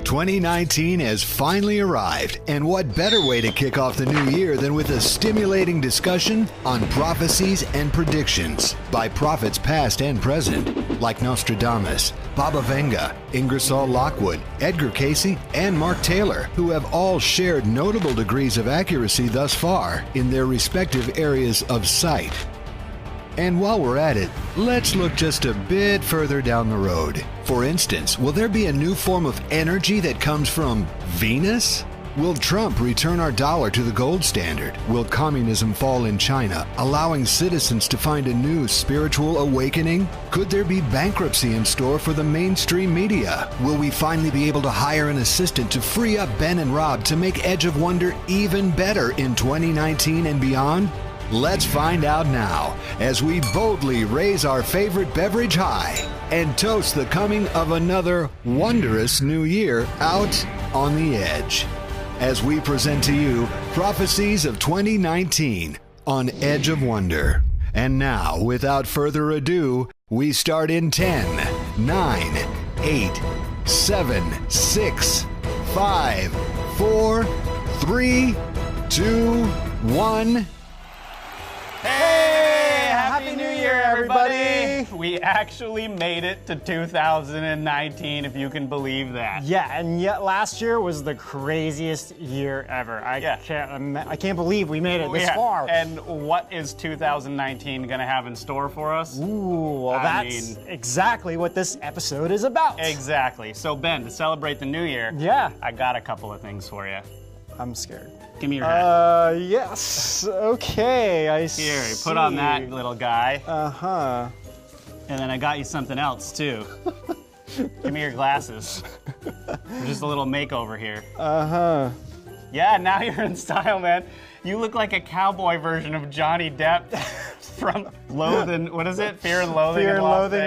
2019 has finally arrived, and what better way to kick off the new year than with a stimulating discussion on prophecies and predictions by prophets past and present, like Nostradamus, Baba Vanga, Ingersoll Lockwood, Edgar Casey, and Mark Taylor, who have all shared notable degrees of accuracy thus far in their respective areas of sight. And while we're at it, let's look just a bit further down the road. For instance, will there be a new form of energy that comes from Venus? Will Trump return our dollar to the gold standard? Will communism fall in China, allowing citizens to find a new spiritual awakening? Could there be bankruptcy in store for the mainstream media? Will we finally be able to hire an assistant to free up Ben and Rob to make Edge of Wonder even better in 2019 and beyond? Let's find out now as we boldly raise our favorite beverage high and toast the coming of another wondrous new year out on the edge. As we present to you Prophecies of 2019 on Edge of Wonder. And now, without further ado, we start in 10, 9, 8, 7, 6, 5, 4, 3, 2, 1. Hey! Happy New Year, everybody! We actually made it to 2019, if you can believe that. Yeah, and yet last year was the craziest year ever. I can't believe we made it this far. And what is 2019 going to have in store for us? Ooh, well, that's exactly what this episode is about. Exactly. So, Ben, to celebrate the new year, I got a couple of things for you. I'm scared. Give me your hat. Yes. Okay, I see. Here, put on that little guy. Uh-huh. And then I got you something else, too. Give me your glasses. Just a little makeover here. Uh-huh. Yeah, now you're in style, man. You look like a cowboy version of Johnny Depp from what is it? Fear and Loathing in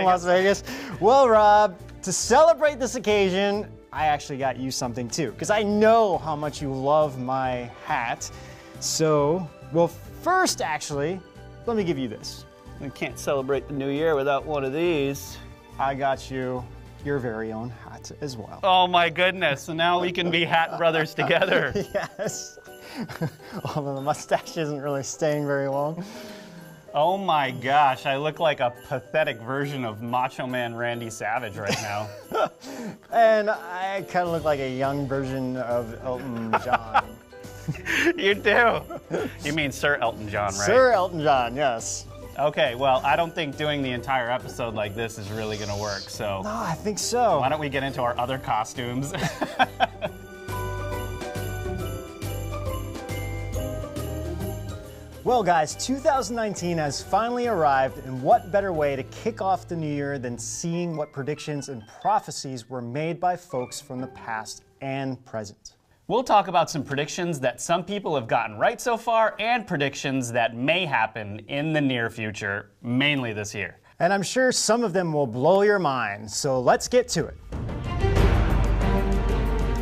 Las Vegas. Well, Rob, to celebrate this occasion, I actually got you something too, because I know how much you love my hat. So, well, first, actually, let me give you this. We can't celebrate the new year without one of these. I got you your very own hat as well. Oh my goodness, so now we can be hat brothers together. Yes. Although the mustache isn't really staying very long. Oh my gosh, I look like a pathetic version of Macho Man Randy Savage right now. And I kind of look like a young version of Elton John. You do. You mean Sir Elton John, right? Sir Elton John, yes. Okay, well, I don't think doing the entire episode like this is really going to work, so... No, I think so. Why don't we get into our other costumes? Well, guys, 2019 has finally arrived, and what better way to kick off the new year than seeing what predictions and prophecies were made by folks from the past and present. We'll talk about some predictions that some people have gotten right so far and predictions that may happen in the near future, mainly this year. And I'm sure some of them will blow your mind, so let's get to it.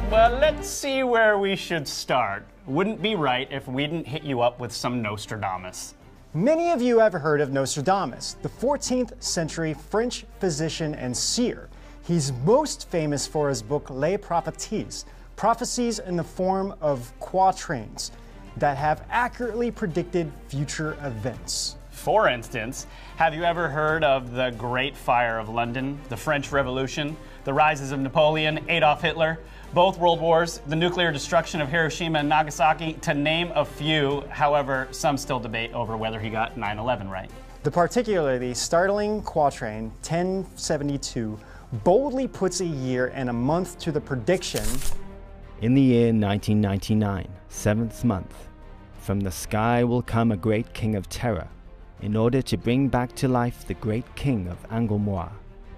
Well, let's see where we should start. Wouldn't be right if we didn't hit you up with some Nostradamus. Many of you have heard of Nostradamus, the 14th century French physician and seer. He's most famous for his book Les Prophéties, prophecies in the form of quatrains that have accurately predicted future events. For instance, have you ever heard of the Great Fire of London, the French Revolution, the rises of Napoleon, Adolf Hitler, both world wars, the nuclear destruction of Hiroshima and Nagasaki, to name a few? However, some still debate over whether he got 9/11 right. The particularly startling quatrain, 1072, boldly puts a year and a month to the prediction. In the year 1999, 7th month, from the sky will come a great king of terror, in order to bring back to life the great king of Anglemois.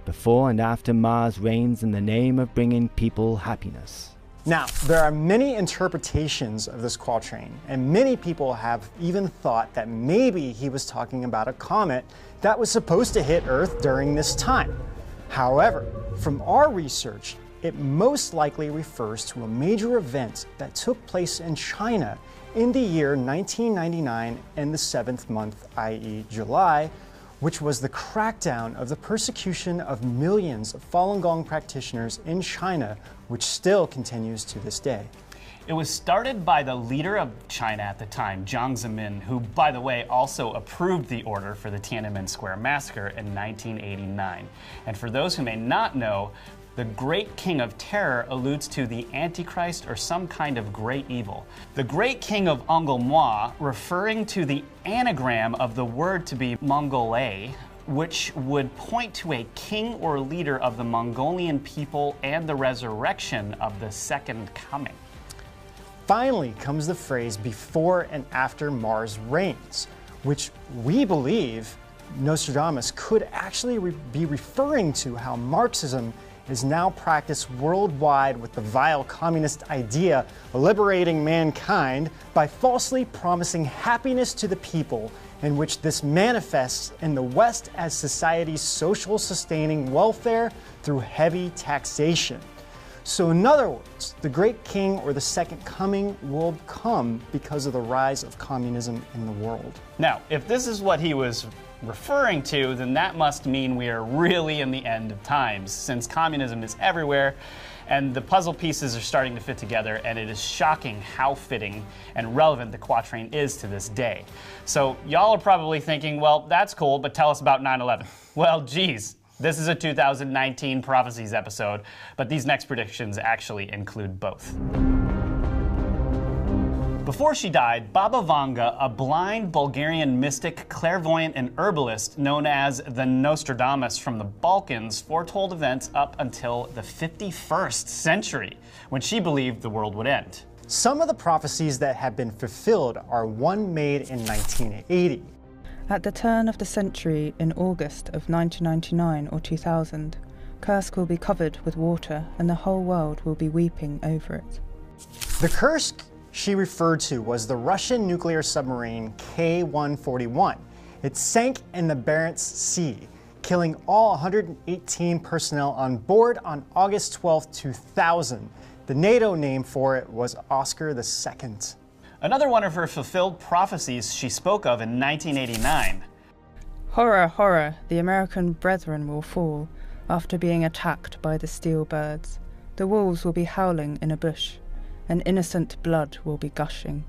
Before and after Mars reigns in the name of bringing people happiness. Now, there are many interpretations of this quatrain, and many people have even thought that maybe he was talking about a comet that was supposed to hit Earth during this time. However, from our research, it most likely refers to a major event that took place in China in the year 1999 in the 7th month, i.e. July, which was the crackdown of the persecution of millions of Falun Gong practitioners in China, which still continues to this day. It was started by the leader of China at the time, Jiang Zemin, who, by the way, also approved the order for the Tiananmen Square massacre in 1989. And for those who may not know, the Great King of Terror alludes to the Antichrist or some kind of great evil. The Great King of Anglemois, referring to the anagram of the word to be Mongolais, which would point to a king or leader of the Mongolian people and the resurrection of the Second Coming. Finally comes the phrase before and after Mars reigns, which we believe Nostradamus could actually be referring to how Marxism is now practiced worldwide with the vile communist idea of liberating mankind by falsely promising happiness to the people, in which this manifests in the West as society's social sustaining welfare through heavy taxation. So in other words, the Great King or the Second Coming will come because of the rise of communism in the world. Now, if this is what he was referring to, then that must mean we are really in the end of times, since communism is everywhere and the puzzle pieces are starting to fit together, and it is shocking how fitting and relevant the quatrain is to this day. So y'all are probably thinking, well, that's cool, but tell us about 9/11. Well, geez, this is a 2019 Prophecies episode, but these next predictions actually include both. Before she died, Baba Vanga, a blind Bulgarian mystic, clairvoyant, and herbalist known as the Nostradamus from the Balkans, foretold events up until the 51st century, when she believed the world would end. Some of the prophecies that have been fulfilled are one made in 1980. At the turn of the century, in August of 1999 or 2000, Kursk will be covered with water and the whole world will be weeping over it. The Kursk she referred to was the Russian nuclear submarine K-141. It sank in the Barents Sea, killing all 118 personnel on board on August 12, 2000. The NATO name for it was Oscar II. Another one of her fulfilled prophecies she spoke of in 1989. Horror, horror, the American brethren will fall after being attacked by the steel birds. The wolves will be howling in a bush, and innocent blood will be gushing.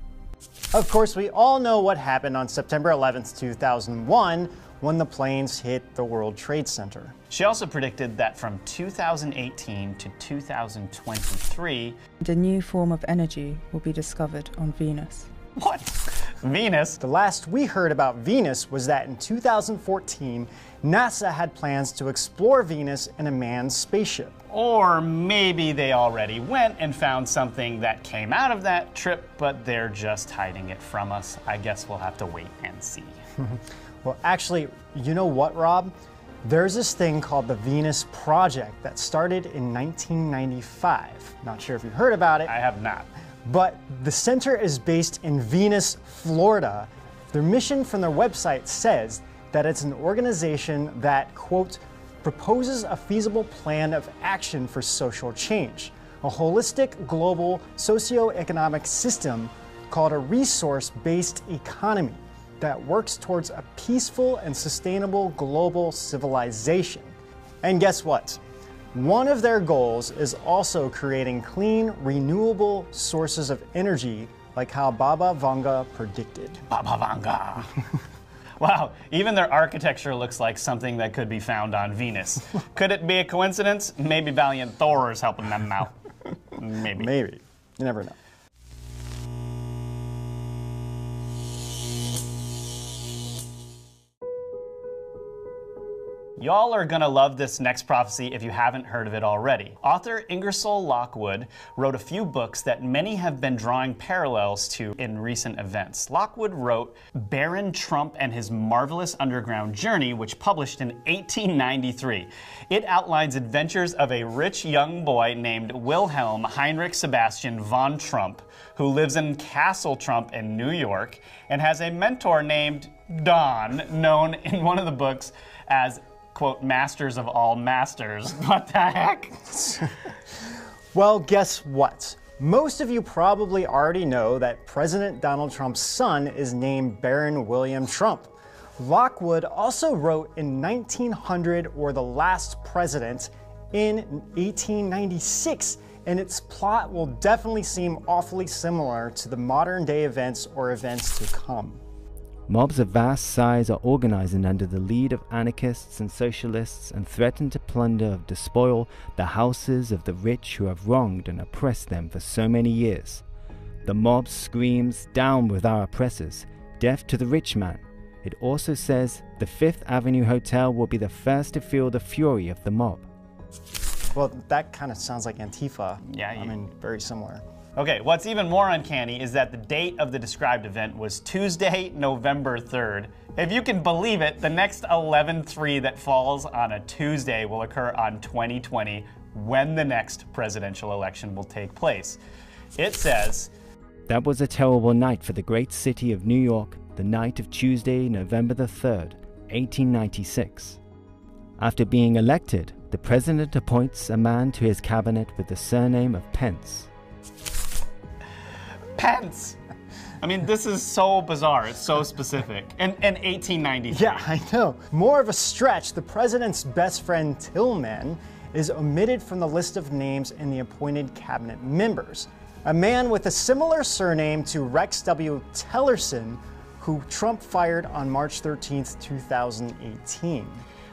Of course, we all know what happened on September 11th, 2001, when the planes hit the World Trade Center. She also predicted that from 2018 to 2023, a new form of energy will be discovered on Venus. What? Venus? The last we heard about Venus was that in 2014, NASA had plans to explore Venus in a manned spaceship. Or maybe they already went and found something that came out of that trip, but they're just hiding it from us. I guess we'll have to wait and see. Well, actually, you know what, Rob? There's this thing called the Venus Project that started in 1995. Not sure if you've heard about it. I have not. But the center is based in Venus, Florida. Their mission from their website says that it's an organization that, quote, proposes a feasible plan of action for social change, a holistic global socio-economic system called a resource-based economy that works towards a peaceful and sustainable global civilization. And guess what? One of their goals is also creating clean, renewable sources of energy, like how Baba Vanga predicted. Baba Vanga. Wow, even their architecture looks like something that could be found on Venus. Could it be a coincidence? Maybe Valiant Thor is helping them out. Maybe. Maybe. You never know. Y'all are gonna love this next prophecy if you haven't heard of it already. Author Ingersoll Lockwood wrote a few books that many have been drawing parallels to in recent events. Lockwood wrote Baron Trump and His Marvelous Underground Journey, which published in 1893. It outlines adventures of a rich young boy named Wilhelm Heinrich Sebastian von Trump, who lives in Castle Trump in New York and has a mentor named Don, known in one of the books as, quote, masters of all masters. What the heck? Well, guess what? Most of you probably already know that President Donald Trump's son is named Baron William Trump. Lockwood also wrote in 1900 or The Last President in 1896, and its plot will definitely seem awfully similar to the modern day events or events to come. Mobs of vast size are organizing under the lead of anarchists and socialists and threaten to plunder and despoil the houses of the rich who have wronged and oppressed them for so many years. The mob screams, "Down with our oppressors, death to the rich man." It also says the Fifth Avenue Hotel will be the first to feel the fury of the mob. Well, that kind of sounds like Antifa. Yeah, I mean, very similar. Okay, what's even more uncanny is that the date of the described event was Tuesday, November 3rd. If you can believe it, the next 11/3 that falls on a Tuesday will occur on 2020, when the next presidential election will take place. It says, "That was a terrible night for the great city of New York, the night of Tuesday, November the 3rd, 1896. After being elected, the president appoints a man to his cabinet with the surname of Pence." Pence! I mean, this is so bizarre. It's so specific. And 1893. Yeah, I know. More of a stretch, the president's best friend Tillman is omitted from the list of names in the appointed cabinet members. A man with a similar surname to Rex W. Tillerson, who Trump fired on March 13th, 2018.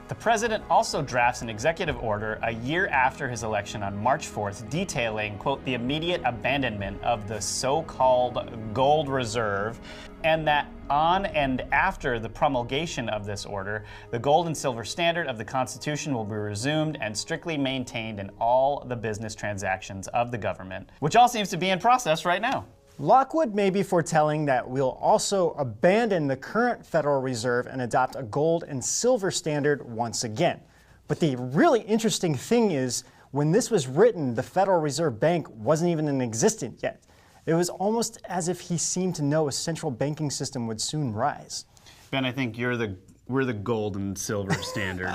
The president also drafts an executive order a year after his election on March 4th detailing, quote, the immediate abandonment of the so-called gold reserve, and that on and after the promulgation of this order, the gold and silver standard of the Constitution will be resumed and strictly maintained in all the business transactions of the government, which all seems to be in process right now. Lockwood may be foretelling that we'll also abandon the current Federal Reserve and adopt a gold and silver standard once again. But the really interesting thing is, when this was written, the Federal Reserve Bank wasn't even in existence yet. It was almost as if he seemed to know a central banking system would soon rise. Ben, I think we're the gold and silver standard.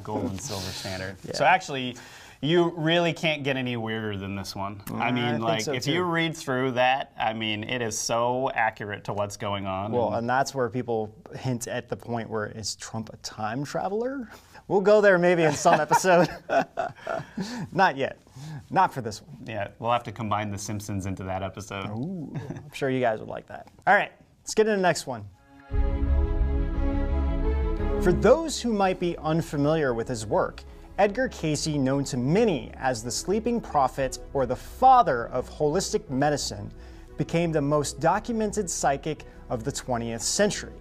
Gold and silver standard. Yeah. So actually, you really can't get any weirder than this one. I mean, like, so if you read through that, I mean, it is so accurate to what's going on. Well, and that's where people hint at the point where, is Trump a time traveler? We'll go there maybe in some episode. Not yet. Not for this one. Yeah, we'll have to combine The Simpsons into that episode. Ooh, I'm sure you guys would like that. All right, let's get into the next one. For those who might be unfamiliar with his work, Edgar Cayce, known to many as the sleeping prophet or the father of holistic medicine, became the most documented psychic of the 20th century.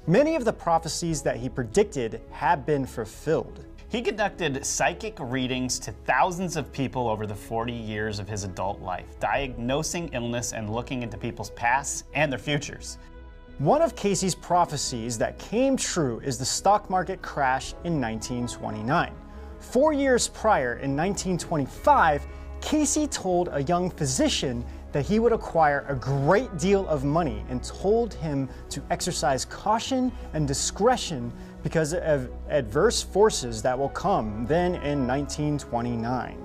Many of the prophecies that he predicted have been fulfilled. He conducted psychic readings to thousands of people over the 40 years of his adult life, diagnosing illness and looking into people's pasts and their futures. One of Cayce's prophecies that came true is the stock market crash in 1929. 4 years prior, in 1925, Cayce told a young physician that he would acquire a great deal of money and told him to exercise caution and discretion because of adverse forces that will come then in 1929.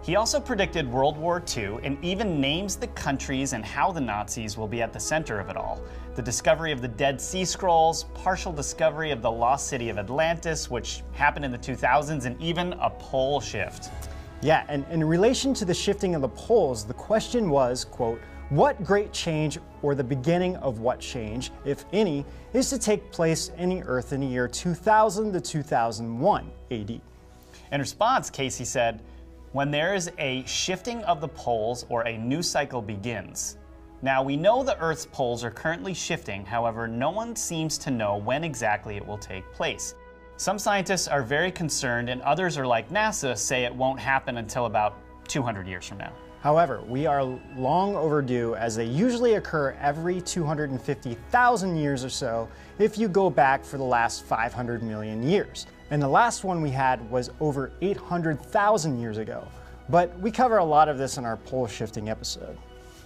He also predicted World War II and even names the countries and how the Nazis will be at the center of it all. The discovery of the Dead Sea Scrolls, partial discovery of the lost city of Atlantis, which happened in the 2000s, and even a pole shift. Yeah, and in relation to the shifting of the poles, the question was, quote, what great change or the beginning of what change, if any, is to take place in the earth in the year 2000 to 2001 AD? In response, Cayce said, when there is a shifting of the poles or a new cycle begins. Now, we know the Earth's poles are currently shifting, however, no one seems to know when exactly it will take place. Some scientists are very concerned, and others are like NASA, say it won't happen until about 200 years from now. However, we are long overdue, as they usually occur every 250,000 years or so if you go back for the last 500 million years. And the last one we had was over 800,000 years ago. But we cover a lot of this in our pole shifting episode.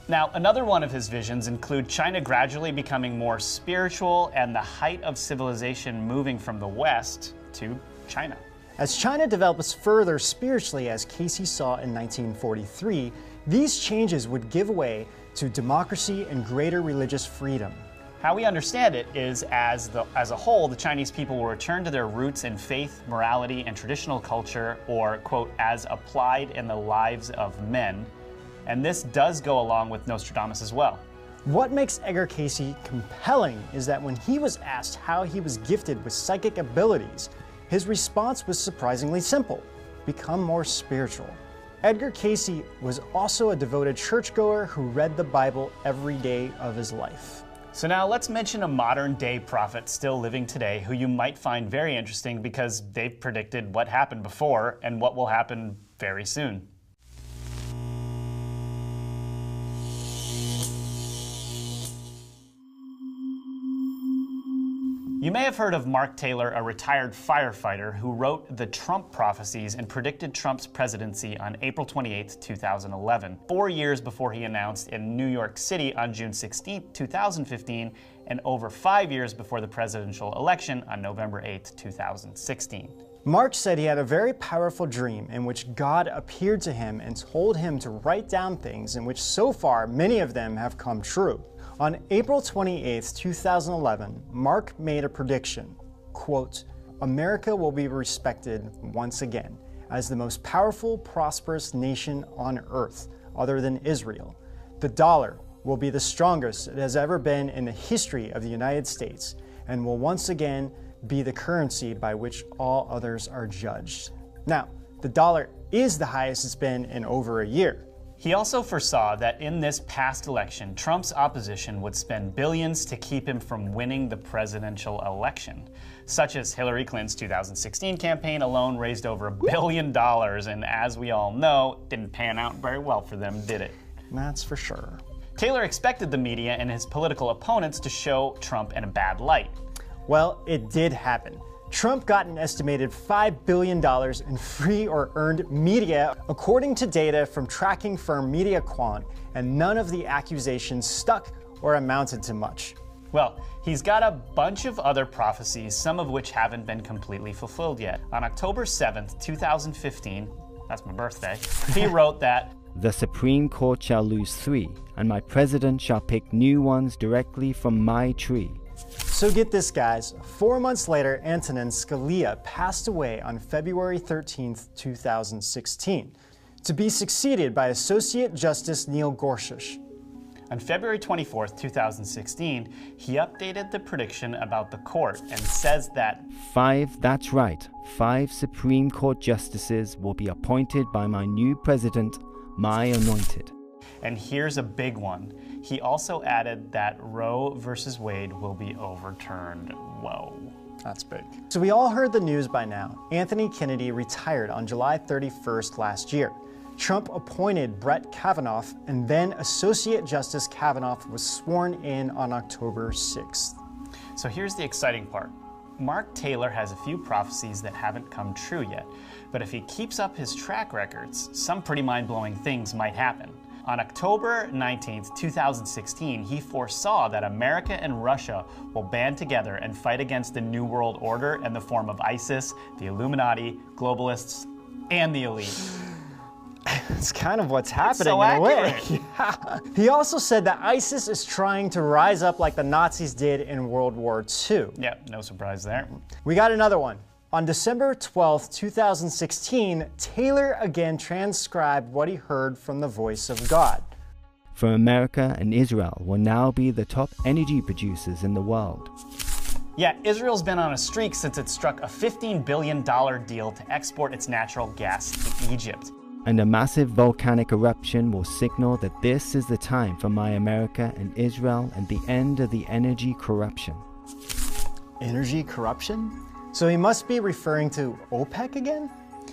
Now, another one of his visions include China gradually becoming more spiritual and the height of civilization moving from the West to China. As China develops further spiritually, as Cayce saw in 1943, these changes would give way to democracy and greater religious freedom. How we understand it is as a whole, the Chinese people will return to their roots in faith, morality, and traditional culture, or, quote, as applied in the lives of men. And this does go along with Nostradamus as well. What makes Edgar Cayce compelling is that when he was asked how he was gifted with psychic abilities, his response was surprisingly simple: become more spiritual. Edgar Cayce was also a devoted churchgoer who read the Bible every day of his life. So now let's mention a modern day prophet still living today who you might find very interesting because they've predicted what happened before and what will happen very soon. You may have heard of Mark Taylor, a retired firefighter who wrote the Trump Prophecies and predicted Trump's presidency on April 28, 2011, 4 years before he announced in New York City on June 16, 2015, and over 5 years before the presidential election on November 8, 2016. Mark said he had a very powerful dream in which God appeared to him and told him to write down things in which so far many of them have come true. On April 28, 2011, Mark made a prediction, quote, "America will be respected once again as the most powerful, prosperous nation on earth, other than Israel. The dollar will be the strongest it has ever been in the history of the United States and will once again be the currency by which all others are judged." Now, the dollar is the highest it's been in over a year. He also foresaw that in this past election, Trump's opposition would spend billions to keep him from winning the presidential election, such as Hillary Clinton's 2016 campaign alone raised over $1 billion, and as we all know, didn't pan out very well for them, did it? That's for sure. Taylor expected the media and his political opponents to show Trump in a bad light. Well, it did happen. Trump got an estimated $5 billion in free or earned media, according to data from tracking firm MediaQuant, and none of the accusations stuck or amounted to much. Well, he's got a bunch of other prophecies, some of which haven't been completely fulfilled yet. On October 7th, 2015, that's my birthday, he wrote that, "The Supreme Court shall lose 3, and my president shall pick new ones directly from my tree." So get this, guys. 4 months later, Antonin Scalia passed away on February 13th, 2016, to be succeeded by Associate Justice Neil Gorsuch. On February 24th, 2016, he updated the prediction about the court and says that 5, that's right, 5 Supreme Court justices will be appointed by my new president, my anointed. And here's a big one. He also added that Roe versus Wade will be overturned. Whoa. That's big. So we all heard the news by now. Anthony Kennedy retired on July 31st last year. Trump appointed Brett Kavanaugh, and then Associate Justice Kavanaugh was sworn in on October 6th. So here's the exciting part. Mark Taylor has a few prophecies that haven't come true yet, but if he keeps up his track records, some pretty mind-blowing things might happen. On October 19th, 2016, he foresaw that America and Russia will band together and fight against the New World Order in the form of ISIS, the Illuminati, globalists, and the elite. It's kind of what's happening so in a way. accurate. Yeah. He also said that ISIS is trying to rise up like the Nazis did in World War II. Yeah, no surprise there. We got another one. On December 12, 2016, Taylor again transcribed what he heard from the voice of God. For America and Israel will now be the top energy producers in the world. Yeah, Israel's been on a streak since it struck a $15 billion deal to export its natural gas to Egypt. And a massive volcanic eruption will signal that this is the time for my America and Israel and the end of the energy corruption. Energy corruption? So he must be referring to OPEC again?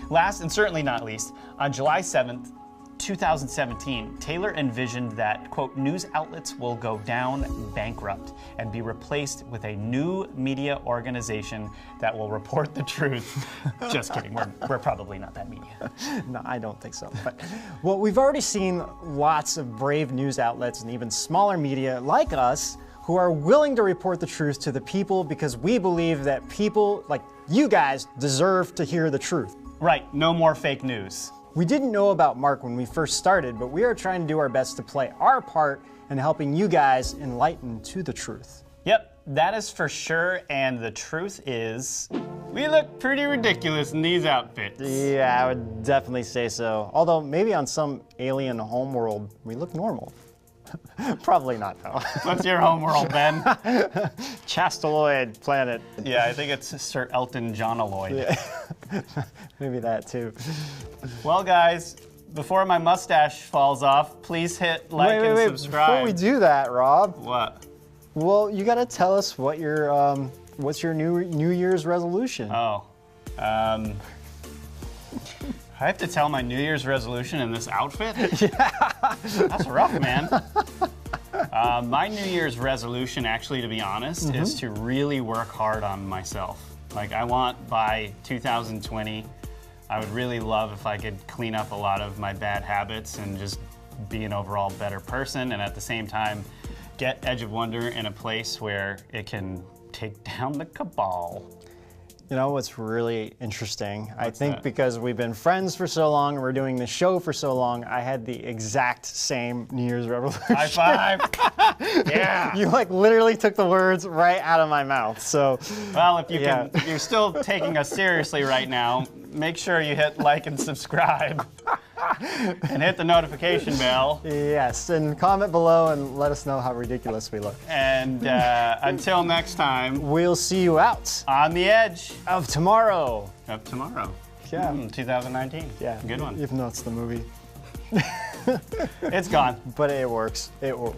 Last and certainly not least, on July 7th, 2017, Taylor envisioned that, quote, news outlets will go down bankrupt and be replaced with a new media organization that will report the truth. Just kidding, we're probably not that media. No, I don't think so. But, well, we've already seen lots of brave news outlets and even smaller media like us who are willing to report the truth to the people because we believe that people like you guys deserve to hear the truth. Right, no more fake news. We didn't know about Mark when we first started, but we are trying to do our best to play our part in helping you guys enlighten to the truth. Yep, that is for sure. And the truth is, we look pretty ridiculous in these outfits. Yeah, I would definitely say so. Although maybe on some alien homeworld, we look normal. Probably not, though. What's your homeworld, Ben? Chastaloid planet. Yeah, I think it's Sir Elton John Aloyd. Yeah. Maybe that too. Well, guys, before my mustache falls off, please hit like and subscribe. Before we do that, Rob. What? Well, you got to tell us what your what's your New Year's resolution. Oh. I have to tell my New Year's resolution in this outfit? Yeah. That's rough, man. My New Year's resolution, actually, to be honest, is to really work hard on myself. Like, I want by 2020, I would really love if I could clean up a lot of my bad habits and just be an overall better person, and at the same time, get Edge of Wonder in a place where it can take down the cabal. You know what's really interesting? I think that? because we've been friends for so long and we're doing the show for so long, I had the exact same New Year's resolution. High five! Yeah! You like literally took the words right out of my mouth. So, well, if you can, if you're still taking us seriously right now, make sure you hit like and subscribe. And hit the notification bell. Yes, and comment below and let us know how ridiculous we look. And until next time, we'll see you out on the edge of tomorrow. Of tomorrow. Yeah. 2019. Yeah. Good one. Even though it's the movie. It's gone. But it works. It will.